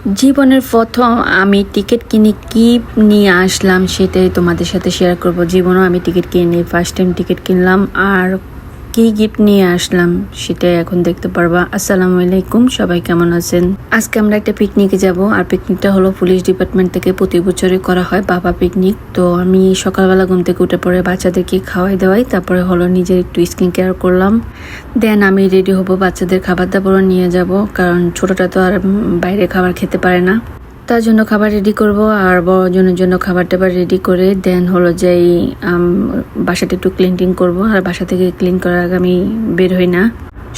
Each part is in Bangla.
জীবনের প্রথম আমি টিকিট কিনে কি নিয়ে আসলাম সেটাই তোমাদের সাথে শেয়ার করব। জীবনেও আমি টিকিট কিনি, ফার্স্ট টাইম টিকিট কিনলাম আর কি গিফট নিয়ে আসলাম সেটাই এখন দেখতে পারবা। আসসালামু আলাইকুম, সবাই কেমন আছেন? আজকে আমরা একটা পিকনিকে যাব আর পিকনিকটা হলো পুলিশ ডিপার্টমেন্ট থেকে প্রতি বছরই করা হয়, বাবা পিকনিক। তো আমি সকালবেলা ঘুম থেকে উঠে পরে বাচ্চাদেরকে খাওয়াই দেওয়াই, তারপরে হলো নিজের একটু স্কিন কেয়ার করলাম। দেন আমি রেডি হব, বাচ্চাদের খাবার দাবারও নিয়ে যাব, কারণ ছোটটা তো আর বাইরে খাবার খেতে পারে না। তার জন্য খাবার রেডি করব আর বড়জনের জন্য খাবার টাবার রেডি করে দেন হলো যে বাসাটা একটু ক্লিনিং করব। আর বাসা থেকে ক্লিন করার আগে আমি বের হই না।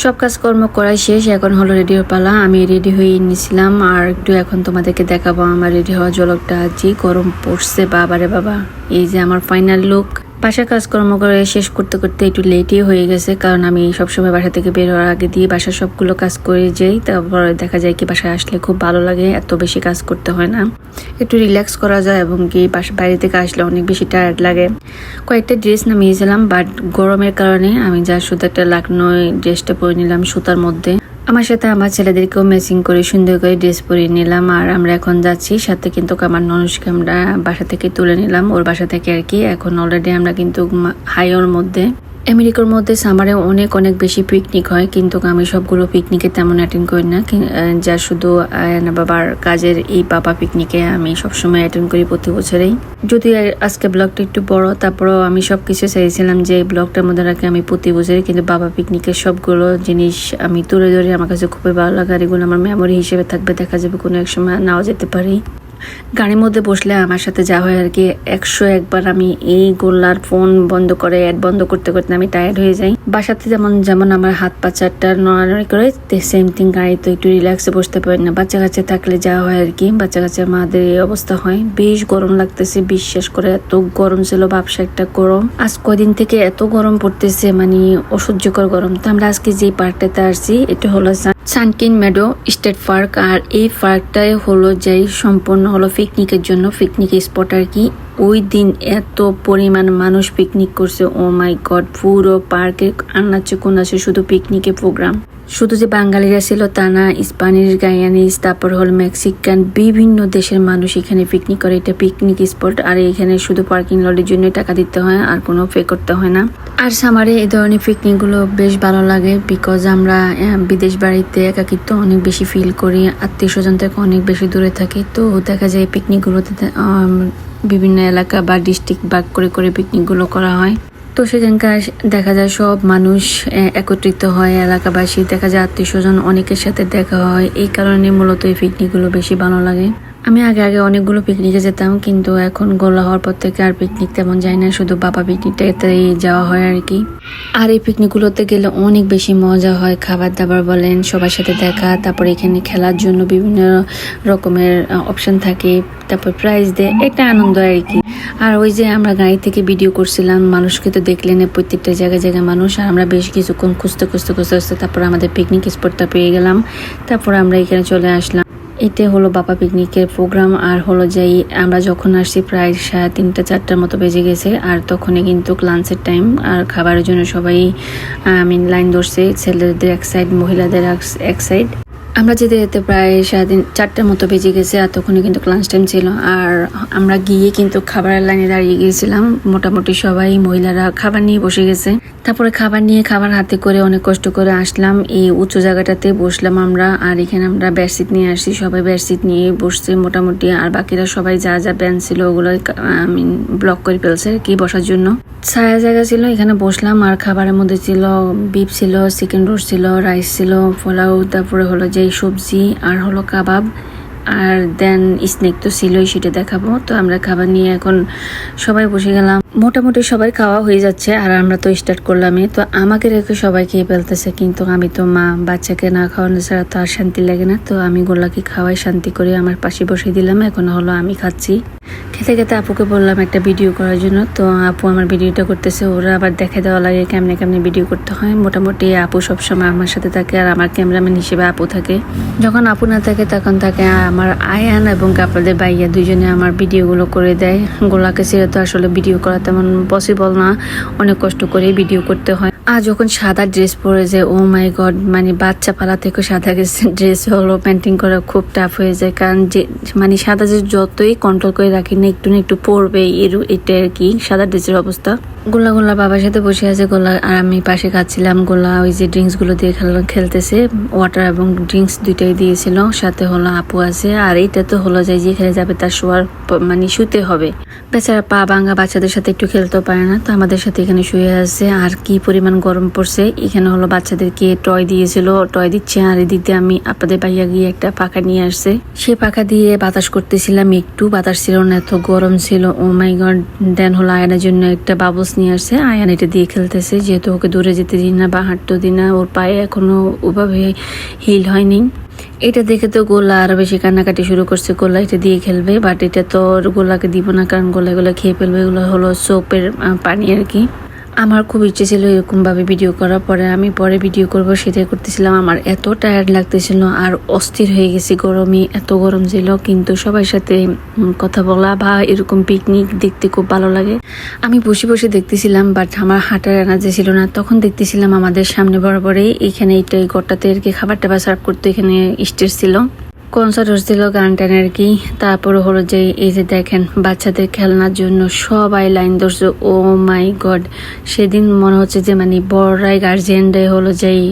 সব কাজকর্ম করাই শেষ, এখন হলো রেডি হওয়ার পালা। আমি রেডি হয়ে নিয়েছিলাম আর একটু এখন তোমাদেরকে দেখাবো আমার রেডি হওয়া ঝলকটা। যে গরম পড়ছে বাবারে বাবা। এই যে আমার ফাইনাল লুক। বাসার কাজকর্ম করে শেষ করতে করতে একটু লেটই হয়ে গেছে, কারণ আমি সবসময় বাসা থেকে বের হওয়ার আগে দিয়ে বাসার সবগুলো কাজ করে যাই। তারপর দেখা যায় কি বাসায় আসলে খুব ভালো লাগে, এত বেশি কাজ করতে হয় না, একটু রিল্যাক্স করা যায় এবং কি বাইরে থেকে আসলে অনেক বেশি টায়ার্ড লাগে। কয়েকটা ড্রেস নামিয়েছিলাম, বাট গরমের কারণে আমি যা শুধু একটা লাকনোয় ড্রেসটা পরে নিলাম সুতার মধ্যে। আমার সাথে আমার ছেলেদেরকেও ম্যাচিং করে সুন্দর করে ড্রেস পরিয়ে নিলাম। আর আমরা এখন যাচ্ছি, সাথে কিন্তু আমার ননসকে আমরা বাসা থেকে তুলে নিলাম, ওর বাসা থেকে আর কি। এখন অলরেডি আমরা কিন্তু হাইওর মধ্যে, আমেরিকার মধ্যে সামারে অনেক অনেক বেশি পিকনিক হয়, কিন্তু আমি সবগুলো পিকনিকে তেমন অ্যাটেন্ড করি না। যা শুধু বাবার কাজের এই বাবা পিকনিকে আমি সবসময় অ্যাটেন্ড করি প্রতি বছরেই। যদি আজকে ব্লগটা একটু বড়, তারপরেও আমি সবকিছু চাইছিলাম যে এই ব্লগটার মধ্যে রাখি আমি প্রতি বছরই কিন্তু বাবা পিকনিকের সবগুলো জিনিস আমি তুলে ধরি। আমার কাছে খুবই ভালো লাগে আর এগুলো আমার মেমোরি হিসেবে থাকবে, দেখা যাবে কোনো এক সময় নাও যেতে পারি। গাড়ির মধ্যে বসলে আমার সাথে যা হয় আর কি, 101বার আমি এই গোল্লার ফোন বন্ধ করে অ্যাড বন্ধ করতে করতে আমি টায়ার্ড হয়ে যাই। বাসাতে যেমন আমার হাত পা চারটা নড়ানড়ি করে, সেম থিং গাড়ি তো একটু রিল্যাক্সে বসতে পারি না। বাচ্চা কাচ্চা থাকলে যা হয় আর কি, বাচ্চা কাচ্চা মাদের এই অবস্থা হয়। বেশ গরম লাগতেছে, বিশ্বাস করে এত গরম ছিল, ব্যবসা একটা গরম। আজ কদিন থেকে এত গরম পড়তেছে, মানে অসহ্যকর গরম। তো আমরা আজকে যে পার্কটাতে আসছি এটা হলো সানকিন মেডো স্টেট পার্ক। আর এই পার্কটাই হলো যে সম্পূর্ণ হলো পিকনিকের জন্য, পিকনিক স্পট আর কি। ওই দিন এত পরিমাণ মানুষ পিকনিক করছে, ও মাই গড। পুরো পার্কে আনাচে কোনাচে শুধু পিকনিকের প্রোগ্রাম। শুধু যে বাঙালিরা ছিল তা না, স্প্যানিশ, গায়ানিজ, তারপর হলো মেক্সিকান, বিভিন্ন দেশের মানুষ এখানে পিকনিক করে। এটা পিকনিক স্পট আর এখানে শুধু পার্কিং লটের জন্য টাকা দিতে হয়, আর কোনো পে করতে হয় না। আর সামারে এই ধরনের পিকনিকগুলো বেশ ভালো লাগে, বিকজ আমরা বিদেশ বাড়িতে একাকিত্ব অনেক বেশি ফিল করি, আত্মীয় স্বজন থেকে অনেক বেশি দূরে থাকি। তো দেখা যায় পিকনিকগুলোতে বিভিন্ন এলাকা বা ডিস্ট্রিক্ট ভাগ করে করে পিকনিকগুলো করা হয়। তো সেখানকার দেখা যায় সব মানুষ একত্রিত হয়, এলাকাবাসী, দেখা যায় আত্মীয় স্বজন অনেকের সাথে দেখা হয়। এই কারণে মূলত এই পিকনিকগুলো বেশি ভালো লাগে। আমি আগে অনেকগুলো পিকনিকে যেতাম, কিন্তু এখন গোল্লা হওয়ার পর থেকে আর পিকনিক তেমন যাই না, শুধু বাবা পিকনিকটাতেই যাওয়া হয় আর কি। আর এই পিকনিকগুলোতে গেলে অনেক বেশি মজা হয়, খাবার দাবার বলেন, সবার সাথে দেখা, তারপর এখানে খেলার জন্য বিভিন্ন রকমের অপশন থাকে, তারপর প্রাইজ দেয়, একটা আনন্দ আর কি। আর ওই যে আমরা গাড়ি থেকে ভিডিও করছিলাম, মানুষকে তো দেখলেন প্রত্যেকটা জায়গায় মানুষ। আর আমরা বেশ কিছুক্ষণ খুঁজতে তারপর আমাদের পিকনিক স্পটটা পেয়ে গেলাম। তারপর আমরা এখানে চলে আসলাম। এটা হলো বাবা পিকনিকের প্রোগ্রাম। আর হলো যে আমরা যখন আসছি প্রায় 3:30 4টার মতো বেজে গেছে, আর তখনই কিন্তু লাঞ্চের টাইম। আর খাবারের জন্য সবাই লাইন ধরছে, ছেলেদের এক সাইড, মহিলাদের এক সাইড। আমরা যেতে যেতে প্রায় 4টার মতো বেজে গেছে, আর তখনই কিন্তু লাঞ্চ টাইম ছিল। আর আমরা গিয়ে কিন্তু খাবারের লাইনে দাঁড়িয়ে গিয়েছিলাম, মোটামুটি সবাই মহিলারা খাবার নিয়ে বসে গেছে। তারপরে খাবার হাতে করে অনেক কষ্ট করে আসলাম, এই উঁচু জায়গাটাতে বসলাম আমরা। আর এখানে আমরা বেডশিট নিয়ে আসছি, সবাই বেডশিট নিয়ে বসছে মোটামুটি। আর বাকিরা সবাই যা যা বেঞ্চ ছিল ওগুলো ব্লক করে ফেলছে আর কি বসার জন্য। ছায়া জায়গা ছিল, এখানে বসলাম। আর খাবারের মধ্যে ছিল বিফ ছিল, চিকেন রোস্ট ছিল, রাইস ছিল, পোলাও, তারপরে হলো যে সবজি, আর হলো কাবাব, আর দেন স্ন্যাক তো ছিলই, সেটা দেখাবো। তো আমরা খাবার নিয়ে এখন সবাই বসে গেলাম, মোটামুটি সবাই খাওয়া হয়ে যাচ্ছে। আর আমরা তো স্টার্ট করলামই, তো আমাকে রেখে সবাই খেয়ে ফেলতেছে, কিন্তু আমি তো মা, বাচ্চাকে না খাওয়ানো ছাড়া তো আর শান্তি লাগে না। তো আমি গোল্লাকে খাওয়াই শান্তি করে আমার পাশে বসে দিলাম। এখন হলো আমি খাচ্ছি। খেতে খেতে আপুকে বললাম একটা ভিডিও করার জন্য, তো আপু আমার ভিডিওটা করতেছে। ওরা আবার দেখে দেওয়া লাগে কেমনে ভিডিও করতে হয়। মোটামুটি আপু সবসময় আমার সাথে থাকে, আর আমার ক্যামেরাম্যান হিসেবে আপু থাকে। যখন আপু না থাকে তখন থাকে আমার আয়ান এবং আপনাদের ভাইয়া, দুজনে আমার ভিডিওগুলো করে দেয়। গোল্লাকে ছেড়ে তো আসলে ভিডিও করা তেমন পসিবল না, অনেক কষ্ট করে ভিডিও করতে হয়। আর যখন সাদা ড্রেস পরে যায়, ও মাই গড, মানে বাচ্চা পালা থেকে সাদা ড্রেস হলো পেন্টিং করা খুব টাফ হয়ে যায়। কারণ যে মানে সাদা ড্রেস যতই কন্ট্রোল করে রাখি না, একটু না একটু পড়বে, এটা আর কি সাদা ড্রেসের অবস্থা। গোলা বাবার সাথে বসে আছে, গোলা আর আমি পাশে খাচ্ছিলাম। গোলা ওই যে ড্রিঙ্কস গুলো দিয়ে খেলতেছে, ওয়াটার এবং ড্রিঙ্কস দুইটাই দিয়েছিল। সাথে হলো আপু আছে, আর এটা তো হলো যে যেখানে যাবে তার শোয়ার মানে শুতে হবে। বেচারা পা ভাঙা বাচ্চাদের সাথে একটু খেলতেও পারে না, তো আমাদের সাথে এখানে শুয়ে আছে। আর কি পরিমাণ গরম পড়ছে। এখানে হলো বাচ্চাদেরকে টয় দিয়েছিল, টয় দিচ্ছে। আর এদিকে আমি আপনাদের ভাইয়া গিয়ে একটা পাখা নিয়ে আসছে, সে পাখা দিয়ে বাতাস করতেছিলাম, একটু বাতাস ছিল না, এত গরম ছিল। ও মাই গড। দেন হলো আয়নার জন্য একটা বাবলস নিয়ে আসছে, আয়ান এটা দিয়ে খেলতেছে, যেহেতু ওকে দূরে যেতে দিন না বা হাঁটতেও দিন না, ওর পায়ে এখনো ওভাবে হিল হয়নি। এটা দেখে তো গোলা আরো বেশি কান্নাকাটি শুরু করছে। গোলা এটা দিয়ে খেলবে, বাট এটা তো গোলাকে দিব না, কারণ গোলা খেয়ে ফেলবে। এগুলো হলো সোপের পানি আর কি। আমার খুব ইচ্ছে ছিল এরকম ভাবে ভিডিও করার, পরে আমি পরে ভিডিও করব সেটাই করতেছিলাম। আমার এত টায়ার্ড লাগতেছিল আর অস্থির হয়ে গেছি, গরমে এত গরম ছিল। কিন্তু সবার সাথে কথা বলা বা এরকম পিকনিক দেখতে খুব ভালো লাগে। আমি বসে দেখতেছিলাম, বাট আমার হাঁটার এনার্জি ছিল না। তখন দেখতেছিলাম আমাদের সামনে বরাবরই এখানে এই ঘরটাতে আর কি খাবার টাবার সার্ভ করতে, এখানে স্টেজ ছিল, কনসার্ট হচ্ছিল, গান টান আর কি। তারপরে হলো যে এই যে দেখেন বাচ্চাদের খেলনার জন্য সবাই লাইন ধরছে। ও মাই গড, সেদিন মনে হচ্ছে যে মানে বড়রাই গার্জিয়ানরাই হলো যেই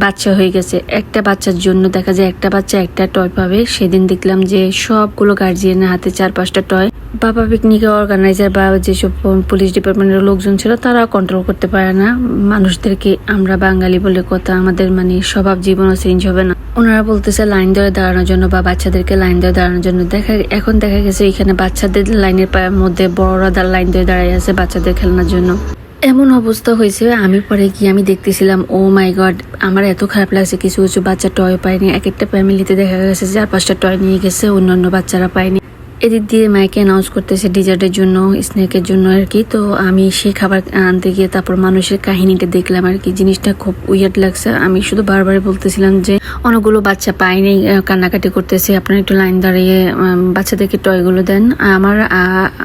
বাচ্চা হয়ে গেছে। একটা বাচ্চার জন্য দেখা যায় একটা বাচ্চা একটা টয় পাবে। সেদিন দেখলাম যে সবগুলো গার্জিয়ানের হাতে 4-5টা টয়। বাবা পিকনিকের অর্গানাইজার বা যেসব পুলিশ ডিপার্টমেন্টের লোকজন ছিল তারা কন্ট্রোল করতে পারে না মানুষদেরকে। আমরা বাঙালি বলে কথা, আমাদের মানে স্বভাব জীবনও চেঞ্জ হবে না। ওনারা বলতেছে লাইন ধরে দাঁড়ানোর জন্য বা বাচ্চাদেরকে লাইন ধরে দাঁড়ানোর জন্য। এখন দেখা গেছে এখানে বাচ্চাদের লাইনের মধ্যে বড়রা লাইন ধরে দাঁড়াই আছে বাচ্চাদের খেলনার জন্য। এমন অবস্থা হয়েছে, আমি পরে গিয়ে আমি দেখতেছিলাম, ও মাই গড, আমার এত খারাপ লাগছে। কিছু বাচ্চা টয় পায়নি। এক একটা ফ্যামিলিতে দেখা গেছে 4-5টা টয় নিয়ে গেছে, অন্যান্য বাচ্চারা পায়নি। এদিক দিয়ে মাইকে অ্যানাউন্স করতেছে ডিজার্টের জন্য, স্ন্যাকের জন্য আর কি। তো আমি সেই খাবার আনতে গিয়ে তারপর মানুষের কাহিনীটা দেখলাম আর কি। জিনিসটা খুব উইয়ার্ড লাগছে। আমি শুধু বারবার বলতেছিলাম যে অনেকগুলো বাচ্চা পায়নি, কান্নাকাটি করতেছে, আপনারা একটু লাইন দাঁড়িয়ে বাচ্চাদেরকে টয়গুলো দেন।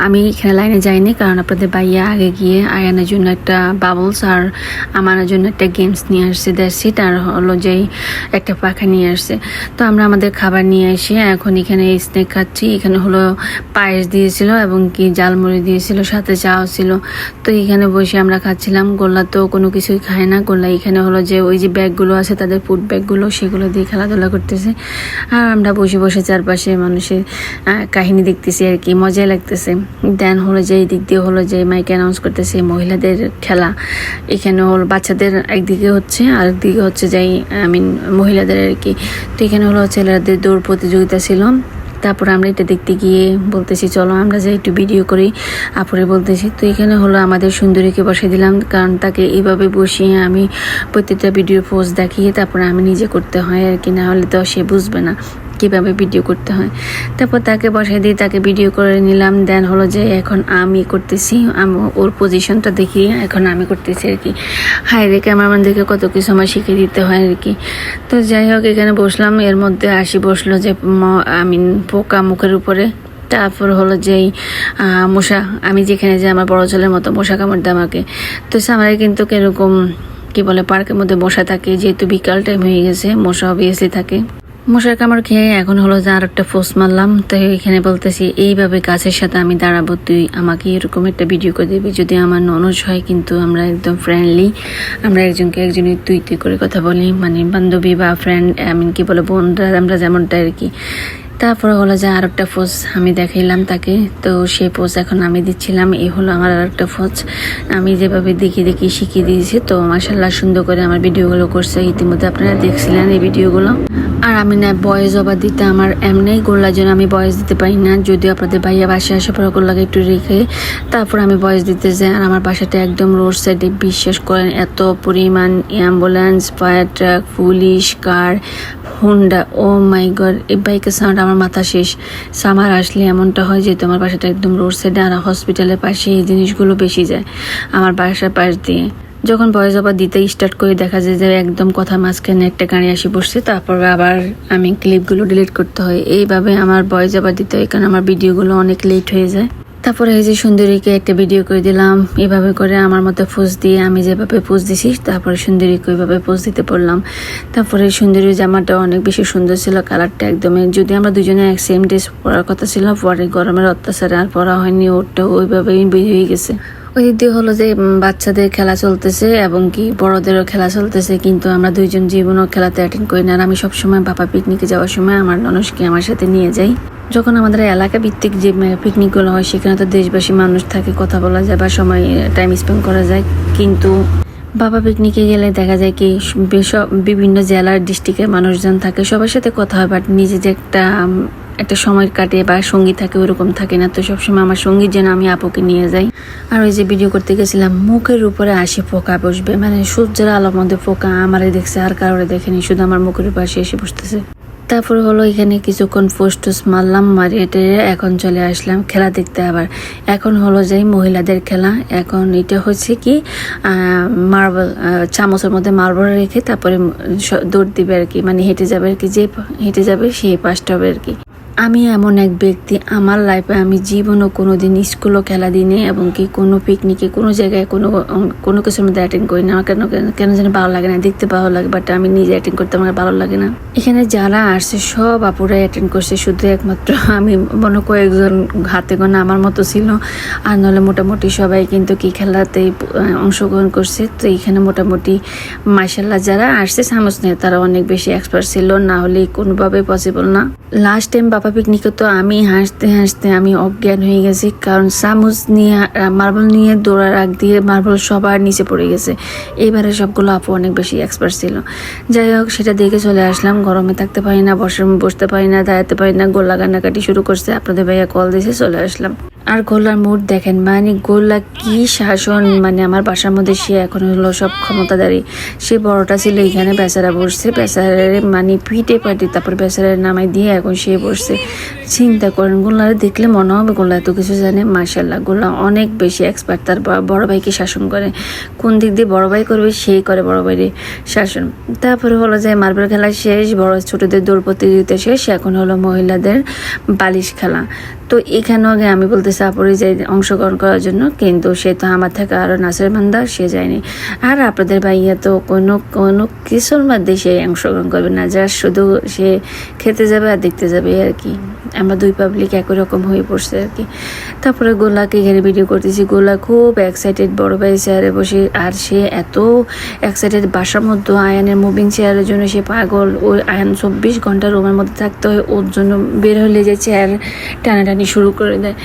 আমি এখানে লাইনে যাইনি, কারণ আপনাদের ভাইয়া আগে গিয়ে আয়ানের জন্য একটা বাবলস আর আমার জন্য একটা গেমস নিয়ে আসছে, দ্যাটস আর হলো যেই একটা পাখা নিয়ে আসছে। তো আমরা আমাদের খাবার নিয়ে এসে এখন এখানে স্ন্যাক খাচ্ছি। এখানে হলো পায়েস দিয়েছিল এবং কি জালমুড়ি দিয়েছিল, সাথে চাও ছিল। তো এখানে বসে আমরা খাচ্ছিলাম। গোল্লা তো কোনো কিছুই খায় না। গোল্লা এখানে হলো যে ওই যে ব্যাগগুলো আছে তাদের ফুড ব্যাগগুলো, সেগুলো দিয়ে খেলাধুলা করতেছে। আর আমরা বসে চারপাশে মানুষের কাহিনী দেখতেছি আর কি, মজাই লাগতেছে। দেন হলো যে এই দিক দিয়ে হলো যে মাইক অ্যানাউন্স করতেছে মহিলাদের খেলা। এখানে হলো বাচ্চাদের একদিকে হচ্ছে, আরেকদিকে হচ্ছে যাই মহিলাদের আর কি। তো এখানে হলো ছেলেদের দৌড় প্রতিযোগিতা ছিল। তারপর আমরা এটা দেখতে গিয়ে বলতেছি চলো আমরা যাই একটু ভিডিও করি, আপুরে বলতেছি। তো এখানে হলো আমাদের সুন্দরীকে বসিয়ে দিলাম, কারণ তাকে এইভাবে বসিয়ে আমি প্রত্যেকটা ভিডিওর পোজ দেখিয়ে তারপরে আমি নিজে করতে হয় আর কি, না হলে তো সে বুঝবে না কিভাবে ভিডিও করতে হয়। তারপর তাকে বসাই দিয়ে তাকে ভিডিও করে নিলাম। দেন হলো যে এখন আমি করতেছি, ওর পজিশনটা দেখিয়ে এখন আমি করতেছি আর কি। হাই রে ক্যামেরাম্যানদেরকে কত কিছু আমার শিখিয়ে দিতে হয় আর কি। তো যাই হোক এখানে বসলাম, এর মধ্যে আসি বসলো যে পোকা মুখের উপরে। তারপর হলো যেই মশা, আমি যেখানে যে আমার বড় ছেলের মতো মশা কামড় দেয় আমাকে। তো সামারে কিন্তু কিরকম কি বলে পার্কের মধ্যে মশা থাকে, যেহেতু বিকাল টাইম হয়ে গেছে মশা অবভিয়াসলি থাকে। মশার কামড় খেয়ে এখন হলো যে আর একটা পোস্ট মারলাম। তো এখানে বলতেছি এইভাবে গাছের সাথে আমি দাঁড়াবো, তুই আমাকে এরকম একটা ভিডিও করে দিবি। যদি আমার ননদ হয় কিন্তু আমরা একদম ফ্রেন্ডলি, আমরা একজনকে একজনই তুই করে কথা বলি, মানে বান্ধবী বা ফ্রেন্ড, কি বলে বোনরা আমরা যেমনটা আর কি। তারপরে হলো যে আর একটা পোজ আমি দেখাইলাম তাকে। তো সেই পোজ এখন আমি দিচ্ছিলাম। এই হলো আমার আর একটা পোজ, আমি যেভাবে দেখি শিখিয়ে দিয়েছি। তো মাশাআল্লাহ সুন্দর করে আমার ভিডিওগুলো করছে, ইতিমধ্যে আপনারা দেখছিলেন এই ভিডিওগুলো। আর আমি না ভয়েস ওভার দিতে আমার এমনি গোল্লার জন্য আমি ভয়েস দিতে পারি না, যদিও আপনাদের ভাইয়া বাসায় আসে পরে গোল্লাকে একটু রেখে তারপর আমি ভয়েস দিতে যাই। আর আমার বাসাটা একদম রোড সাইডে, বিশ্বাস করেন এত পরিমাণ অ্যাম্বুলেন্স, ফায়ার ট্রাক, পুলিশ, কার, হুন্ডা, ও মাই গড, এই বাইকের সাউন্ড আমার মাথা শেষ। সামার আসলে এমনটা হয়, যেহেতু আমার বাসাটা একদম রোড সাইডে আর হসপিটালের পাশে এই জিনিসগুলো বেশি যায় আমার বাসার পাশ দিয়ে। যখন ভয়েস ওভার দিতে স্টার্ট করে দেখা যায় যে একদম কথা মাঝখানে একটা গাড়ি আসি বসছে, তারপর আবার আমি ক্লিপগুলো ডিলিট করতে হয়। এইভাবে আমার ভয়েস ওভার দিতে হয়, কারণ আমার ভিডিওগুলো অনেক লেট হয়ে যায়। তারপরে এই যে সুন্দরীকে একটা ভিডিও করে দিলাম, এভাবে করে আমার মতো পোজ দিয়ে আমি যেভাবে পোজ দিছি তারপরে সুন্দরীকে ওইভাবে পোজ দিতে পড়লাম। তারপরে সুন্দরীর জামাটা অনেক বেশি সুন্দর ছিল, কালারটা একদমই, যদি আমরা দুজনে এক সেম ড্রেস পরার কথা ছিল, পরে গরমের অত্যাচারে আর পরা হয়নি, ওরটা ওইভাবেই বের হয়ে গেছে। ওই দিয়ে হলো যে বাচ্চাদের খেলা চলতেছে এবং কি বড়দেরও খেলা চলতেছে, কিন্তু আমরা দুইজন জীবনও খেলাতে অ্যাটেন্ড করি না। আর আমি সবসময় বাবা পিকনিকে যাওয়ার সময় আমার ননসকে আমার সাথে নিয়ে যাই। যখন আমাদের এলাকা ভিত্তিক যে পিকনিকগুলো হয় সেখানে তো দেশবাসী মানুষ থাকে, কথা বলা যায় বা সময় টাইম স্পেন্ড করা যায়, কিন্তু বাবা পিকনিকে গেলে দেখা যায় কি বিভিন্ন জেলার ডিস্ট্রিক্টের মানুষজন থাকে, সবার সাথে কথা হয়, বাট নিজে যে একটা সময় কাটে বা সঙ্গী থাকে ওরকম থাকে না। তো সবসময় আমার সঙ্গীর জন্য আমি আপুকে নিয়ে যাই। আর ওই যে ভিডিও করতে গেছিলাম, মুখের উপরে আসে পোকা বসবে, মানে সূর্যের আলোর মধ্যে পোকা আমারে দেখছে, আর কারোরে দেখেনি, শুধু আমার মুখের উপর এসে বসতেছে। তারপরে হলো এখানে কিছুক্ষণ ফোস্টুস মারলাম, মারিয়ে এখন চলে আসলাম খেলা দেখতে। আবার এখন হলো যে মহিলাদের খেলা। এখন এটা হচ্ছে কি মার্বেল, চামচের মধ্যে মার্বেল রেখে তারপরে দৌড় দিবে আর কি, মানে হেঁটে যাবে আর কি, যে হেঁটে যাবে সেই পাশটা হবে আর কি। আমি এমন এক ব্যক্তি, আমার লাইফে আমি জীবনও কোনোদিন স্কুলও খেলা দিই নি, এবং কি কোনো পিকনিকে কোনো জায়গায় কোনো কিছুর মধ্যে অ্যাটেন্ড করি না। আমার কেন যেন ভালো লাগে না, দেখতে ভালো লাগে, বাট আমি নিজে অ্যাটেন্ড করতে আমার ভালো লাগে না। এখানে যারা আসছে সব আপুরাই অ্যাটেন্ড করছে, শুধু একমাত্র আমি মনে কয়েকজন হাতে গোনা আমার মতো ছিল, আর নাহলে মোটামুটি সবাই কিন্তু কি খেলাতেই অংশগ্রহণ করছে। তো এখানে মোটামুটি মাশাআল্লাহ যারা আসছে চামচ নিয়ে তারা অনেক বেশি এক্সপার্ট ছিল, না হলে কোনোভাবে পসিবল না। লাস্ট টাইম বাবা পিকনিকে তো আমি হাসতে হাসতে আমি অজ্ঞান হয়ে গেছি, কারণ চামচ নিয়ে মার্বেল নিয়ে দৌড়ার আগ দিয়ে মার্বেল সবার নিচে পড়ে গেছে। এইবারে সবগুলো আপু অনেক বেশি এক্সপার্ট ছিল। যাই হোক, সেটা দেখে চলে আসলাম। গরমে থাকতে পারি না, বসতে পারি না, দাঁড়াতে পারি না, গোল্লা কান্নাকাটি শুরু করছে। আপনাদের ভাইয়া কল দিয়েছে, চলে আসলাম। আর গোল্লার মুড দেখেন, মানে গোল্লা কি শাসন, মানে আমার বাসার মধ্যে সে এখন হলো সব ক্ষমতাদারি। সে বড়টা ছিল, এখানে বেচারা বসছে, বেচারের মানে পিঠে পাটি, তারপর বেচারের নামাই দিয়ে এখন সে বসছে। চিন্তা করেন, গোল্লারে দেখলে মনে হবে গোল্লা এত কিছু জানে। মাশাআল্লাহ, গোল্লা অনেক বেশি এক্সপার্ট, তার বড় ভাইকে শাসন করে। কোন দিক দিয়ে বড় ভাই করবে সেই করে বড় ভাইয়ের শাসন। তারপরে হলো যে মার্বেল খেলা শেষ, বড় ছোটদের দৌড় প্রতিযোগিতা শেষ, এখন হলো মহিলাদের বালিশ খেলা। তো এখানেও আগে আমি বলতেছি আপুরে যাই অংশগ্রহণ করার জন্য, কিন্তু সে তো আমার থেকে আরও নাচের বান্দা, সে যায়নি। আর আপনাদের ভাইয়া তো কোনো কিছুর মধ্যে সে অংশগ্রহণ করবে না, যা শুধু সে খেতে যাবে আর দেখতে যাবে আর কি। আমরা দুই পাবলিক একই রকম হয়ে পড়ছে আর কি। তারপরে গোলাকে ঘিরে ভিডিও করতেছি, গোলা খুব এক্সাইটেড বড় ভাই চেয়ারে বসে, আর সে এত এক্সাইটেড, বাসার মধ্যে আয়ানের মুভিং চেয়ারের জন্য সে পাগল। ওই আয়ান 24 ঘন্টা রুমের মধ্যে থাকতে হয়, ওর জন্য বের হলে যে চেয়ার টানাটানি শুরু করে দেয়।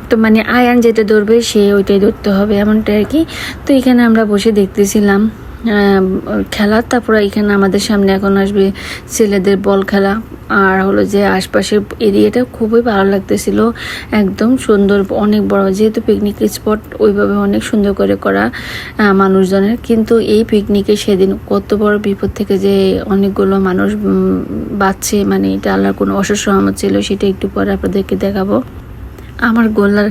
তো মানে আয়ান যেটা ধরবে সে ওইটাই ধরতে হবে, এমনটা আর কি। তো এখানে আমরা বসে দেখতেছিলাম খেলা। তারপরে এখানে আমাদের সামনে এখন আসবে ছেলেদের বল খেলা। আর হলো যে আশপাশের এরিয়াটা খুবই ভালো লাগতেছিল, একদম সুন্দর, অনেক বড়, যেহেতু পিকনিক স্পট ওইভাবে অনেক সুন্দর করে করা মানুষজনের। কিন্তু এই পিকনিকে সেদিন কত বড় বিপদ থেকে যে অনেকগুলো মানুষ বাঁচছে, মানে এটা আল্লাহর কোনো অসুস্থ রহমত ছিল, সেটা একটু পরে আপনাদেরকে দেখাবো। আমার গোল্লার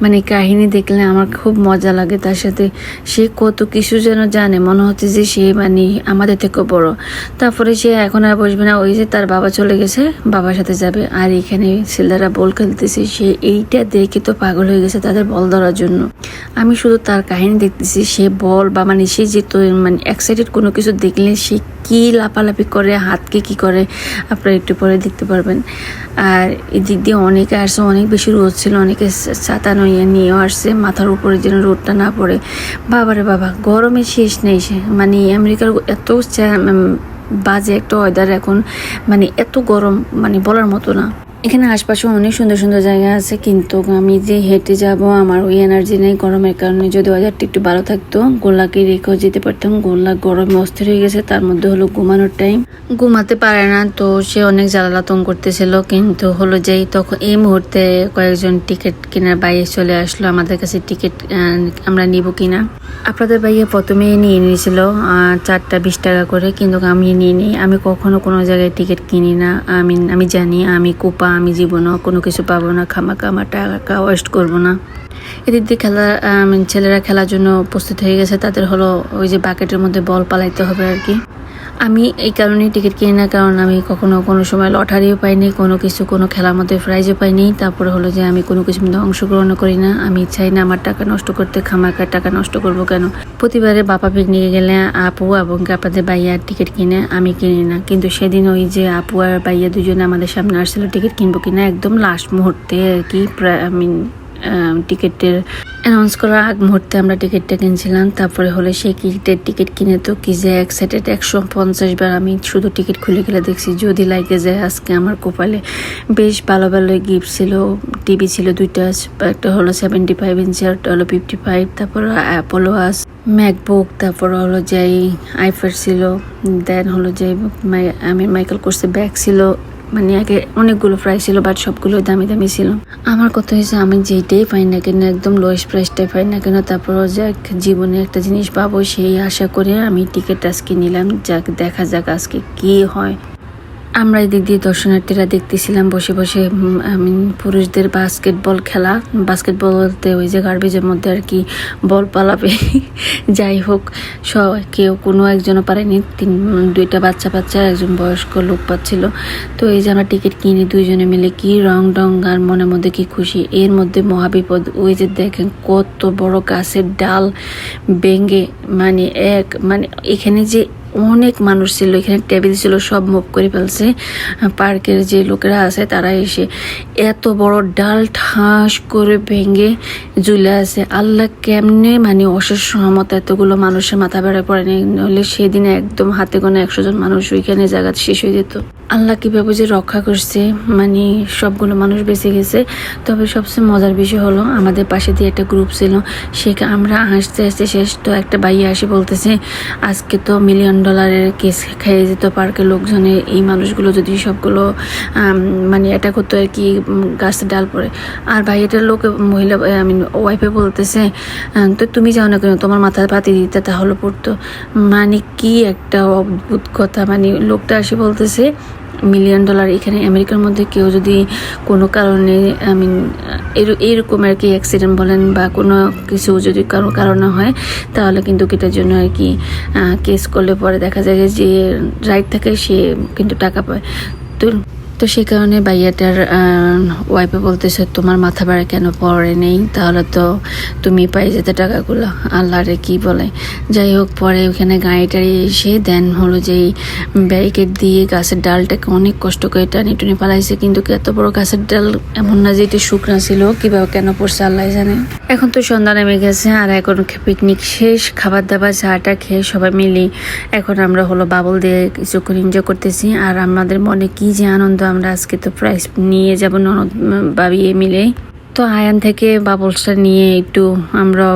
মানে কাহিনী দেখলে আমার খুব মজা লাগে, তার সাথে সে কত কিছু যেন জানে, মনে হচ্ছে যে সে মানে আমাদের থেকেও বড়। তারপরে সে এখন আর বসবে না, ওই যে তার বাবা চলে গেছে, বাবার সাথে যাবে। আর এখানে ছেলেরা বল খেলতেছে, সে এইটা দেখে তো পাগল হয়ে গেছে তাদের বল ধরার জন্য। আমি শুধু তার কাহিনী দেখতেছি, সে বল বা মানে সে যে তো মানে এক্সাইটেড কোনো কিছু দেখলে সে কি লাপালাপি করে, হাতকে কি করে, আপনারা একটু পরে দেখতে পারবেন। আর এদিক দিয়ে অনেকে আসছে, অনেক বেশি রোদ ছিল, অনেকে ছাতা নিয়েও আসছে মাথার উপরে যেন রোদটা না পড়ে। বাবারে বাবা, গরমে শেষ নেই। মানে আমেরিকার এত বাজে একটা ওয়েদার এখন, মানে এত গরম, মানে বলার মতো না। এখানে আশপাশে অনেক সুন্দর সুন্দর জায়গা আছে, কিন্তু আমি যে হেঁটে যাব আমার ওই এনার্জি নেই গরমের কারণে। যদি ওয়েদারটা একটু ভালো থাকতো গোল্লাকে রেখেও যেতে পারতাম। গোল্লা গরমে অস্থির হয়ে গেছে, তার মধ্যে হলো ঘুমানোর টাইম, ঘুমাতে পারে না, তো সে অনেক জ্বালাতন করতেছিল। কিন্তু হলো যেই তখন এই মুহূর্তে কয়েকজন টিকিট কেনার বাইরে চলে আসলো আমাদের কাছে, টিকিট আমরা নিব কিনা। আপনাদের ভাইয়া প্রথমে নিয়ে নিয়েছিল 4টা 20 টাকা করে, কিন্তু আমি নিয়ে নিই। আমি কখনো কোনো জায়গায় টিকিট কিনি না, আমি জানি আমি কোপা, আমি জীবনও কোনো কিছু পাবো না, খামাকা আমার টাকা ওয়েস্ট করবো না। এদিক দিয়ে ছেলেরা খেলার জন্য প্রস্তুত হয়ে গেছে, তাদের হলো ওই যে বাকেটের মধ্যে বল পালাইতে হবে আর কি। আমি এই কারণেই টিকিট কিনি না, কারণ আমি কখনো কোনো সময় লটারিও পাইনি, কোনো খেলার মধ্যে প্রাইজও পাইনি। তারপরে হলো যে আমি কোনো কিছুর মধ্যে অংশগ্রহণ করি না। আমি চাই না আমার টাকা নষ্ট করতে, খামাখার টাকা নষ্ট করব কেন। প্রতিবারে বাবা পিকনিকে গেলে আপু এবং আপনাদের ভাইয়ার টিকিট কিনে, আমি কিনি না। কিন্তু সেদিন ওই যে আপু আর ভাইয়া দুজনে আমাদের সামনে আসছিল টিকিট কিনবো কিনা, একদম লাস্ট মুহূর্তে আর কি, টিকিটের অ্যানাউন্স করার আগ মুহূর্তে আমরা টিকিটটা কিনছিলাম। তারপরে হলে সেই টিকিট কিনে তো কি যে এক্সাইটেড, 150 বার আমি শুধু টিকিট খুলে গেলে দেখছি যদি লাগে যায় আজকে আমার কপালে। বেশ ভালো ভালো গিফট ছিল, টিভি ছিল দুইটা, একটা হলো 75 ইঞ্চি, একটা হলো 55, তারপর অ্যাপোলো আস, ম্যাকবুক, তারপর হলো যে আইফার ছিল, দেন হলো যে মাইকেল কোর্সের ব্যাগ ছিল। মানে আগে অনেকগুলো প্রাইস ছিল, বাট সবগুলো দামি দামি ছিল। আমার কথা হয়েছে আমি যেইটাই পাই না কেন, একদম লোয়েস্ট প্রাইসটাই পাই না কেন, তারপর যাক জীবনে একটা জিনিস পাবো সেই আশা করে আমি টিকিট আজকে নিলাম। যাক দেখা যাক আজকে কি হয়। আমরা এদিক দিয়ে দর্শনার্থীরা দেখতেছিলাম বসে বসে পুরুষদের বাস্কেটবল খেলা। বাস্কেটবল বলতে ওই যে গার্বেজের মধ্যে আর কি বল পালাবে। যাই হোক, কেউ কোনো একজনও পারেনি, দুইটা বাচ্চা একজন বয়স্ক লোক পাচ্ছিল। তো এই যে আমরা টিকিট কিনি দুইজনে মিলে, কি রং আর মনের মধ্যে কি খুশি। এর মধ্যে মহাবিপদ, ওই যে দেখেন কত বড় গাছের ডাল ভেঙে, মানে এখানে যে অনেক মানুষ ছিল, এখানে টেবিল ছিল, সব মুভ করে ফেলছে। পার্কের যে লোকেরা আছে তারা এসে এত বড় ডাল ঠাস করে ভেঙে ঝুলে আছে। আল্লাহ কেমনে অশেষ সহমত এতগুলো মানুষের মাথা বেড়ে পড়েনি, নইলে সেদিনে একদম হাতে গোনা 100 জন মানুষ ওইখানে জায়গা শেষ হয়ে যেত। আল্লাহ কীভাবে যে রক্ষা করছে, সবগুলো মানুষ বেঁচে গেছে। তবে সবচেয়ে মজার বিষয় হলো আমাদের পাশে দিয়ে একটা গ্রুপ ছিল, সেখানে আমরা হাসতে শেষ। তো একটা ভাইয়া আসে বলতেছে আজকে তো $1 মিলিয়ন কেস খেয়ে যেত পার্কের লোকজনে, এই মানুষগুলো যদি সবগুলো এটা করতো আর কি, গাছের ডাল পরে। আর ভাইয়াটার মহিলা ওয়াইফে বলতেছে তো তুমি যাও না কেন, তোমার মাথায় পাতি দিতে তাহলে পড়তো। কি একটা অদ্ভুত কথা। লোকটা আসে বলতেছে $1 মিলিয়ন, এখানে আমেরিকার মধ্যে কেউ যদি কোনো কারণে এরকম আর কি অ্যাক্সিডেন্ট বলেন বা কোনো কিছু যদি কারো কারণে হয়, তাহলে কিন্তু এটার জন্য আর কি কেস করলে পরে দেখা যায় যে রাইট থাকে সে কিন্তু টাকা পায়। তো সেই কারণে ভাইয়াটার ওয়াইফে বলতেছে তোমার মাথা ভাড়া কেন পড়ে নেই, তাহলে তো তুমি পাই যেতে টাকাগুলো। আল্লাহরে কি বলে। যাই হোক, পরে ওখানে গাড়িটারি এসে দেন হলো যে ব্যারিকেড দিয়ে গাছের ডালটাকে অনেক কষ্ট করে টানি টুনি পালাইছে। কিন্তু এত বড় গাছের ডাল এমন না যে এটা শুকনা ছিল, কিভাবে কেন পড়ছে আল্লাহ জানে। এখন তো সন্ধ্যা নেমে গেছে, আর এখন পিকনিক শেষ, খাবার দাবার চাটা খেয়ে সবাই মিলে এখন আমরা হলো বাবল দিয়ে কিছুক্ষণ এনজয় করতেছি। আর আমাদের মনে কি যে আনন্দ, আমরা আজকে তো প্রাইজ নিয়ে যাব ননদ ভাবি মিলে। তো আয়ান থেকে বাবলসটা নিয়ে একটু আমরা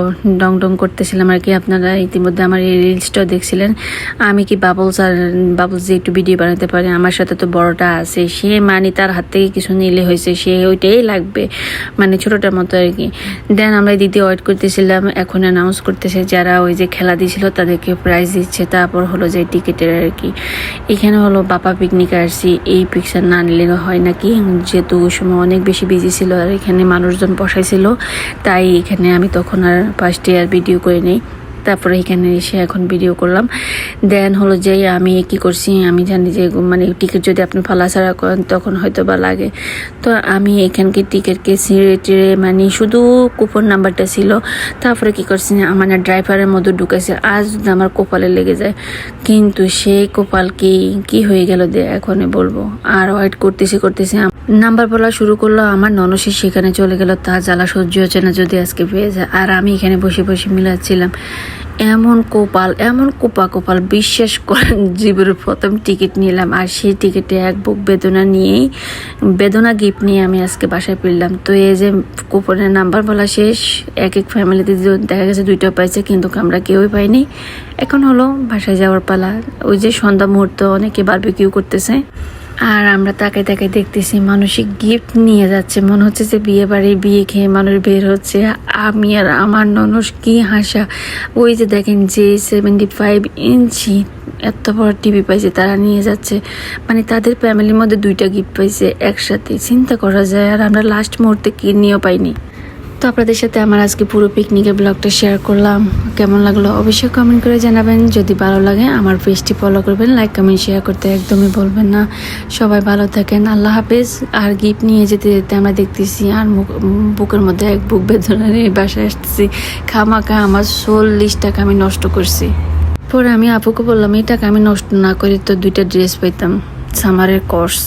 ডং করতেছিলাম আর কি। আপনারা ইতিমধ্যে আমার এই রিলসটাও দেখছিলেন। আমি কি বাবলস যে একটু ভিডিও বানাতে পারি, আমার সাথে তো বড়টা আছে, সে তার হাত থেকে কিছু নিলে হয়েছে, সে ওইটাই লাগবে, ছোটোটার মতো আর কি। দেন আমরা দিদি ওয়েট করতেছিলাম, এখন অ্যানাউন্স করতেছে যারা ওই যে খেলা দিয়েছিল তাদেরকে প্রাইজ দিচ্ছে। তারপর হলো যে টিকিটের আর কি। এখানে হলো বাবা পিকনিক আসছি, এই পিকচার না নিলে হয় নাকি, যেহেতু ওই সময় অনেক বেশি বিজি ছিল আর এখানে মানুষজন বসাইছিল, তাই এখানে আমি তখন আর ফার্স্টে আর ভিডিও করে নেই। তারপরে এখানে এসে এখন ভিডিও করলাম। দেন হলো যে আমি কি করছি, আমি জানি যে টিকিট যদি আপনি ফালা ছাড়া করেন তখন হয়তো বা লাগে। তো আমি এখানকে টিকিটকে ছিঁড়ে শুধু কুপন নাম্বারটা ছিল। তারপরে কি করছি, আমার ড্রাইভারের মধ্যে ঢুকেছে, আজ আমার কপালে লেগে যায়। কিন্তু সেই কপাল কি হয়ে গেল এখনই বলবো। আর ওয়েট করতেছি নাম্বার বলা শুরু করলো, আমার ননসী সেখানে চলে গেল, তা জ্বালা সহ্য হচ্ছে না যদি আজকে পেয়ে যায়। আর আমি এখানে বসে মিলাচ্ছিলাম। এমন কপাল বিশ্বাস করেন, জীবনের প্রথম টিকিট নিলাম, আর সেই টিকিটে এক বুক বেদনা গিফট নিয়ে আমি আজকে বাসায় ফিরলাম। তো এই যে কুপনের নাম্বার বলা শেষ, এক ফ্যামিলিতে দেখা গেছে 2টা পাইছে, কিন্তু আমরা কেউই পাইনি। এখন হলো বাসায় যাওয়ার পালা। ওই যে সন্ধ্যা মুহূর্ত, অনেকে বারবিকিউ করতেছে, আর আমরা তাকাই দেখতেছি মানুষই গিফট নিয়ে যাচ্ছে, মনে হচ্ছে যে বিয়ে খেয়ে মানুষ বের হচ্ছে। আমি আর আমার ননস কি হাসা। ওই যে দেখেন যে 75 ইঞ্চি এত বড় টিভি পাইছে, তারা নিয়ে যাচ্ছে, তাদের ফ্যামিলির মধ্যে 2টা গিফট পাইছে একসাথে, চিন্তা করা যায়। আর আমরা লাস্ট মুহূর্তে কি নিয়েও পাইনি। তো আপনাদের সাথে আমার আজকে পুরো পিকনিকের ব্লগটা শেয়ার করলাম। কেমন লাগলো অবশ্যই কমেন্ট করে জানাবেন। যদি ভালো লাগে আমার পেজটি ফলো করবেন, লাইক কমেন্ট শেয়ার করতে একদমই বলবেন না। সবাই ভালো থাকেন, আল্লাহ হাফেজ। আর গিফট নিয়ে যেতে যেতে আমরা দেখতেছি আর বুকের মধ্যে এক বুক বেদনা নিয়ে বাসায় আসতেছি। খামাখা আমার 40 টাকা আমি নষ্ট করছি। পরে আমি আপুকে বললাম এই টাকা আমি নষ্ট না করে তো 2টা ড্রেস পাইতাম সামারের কোর্স।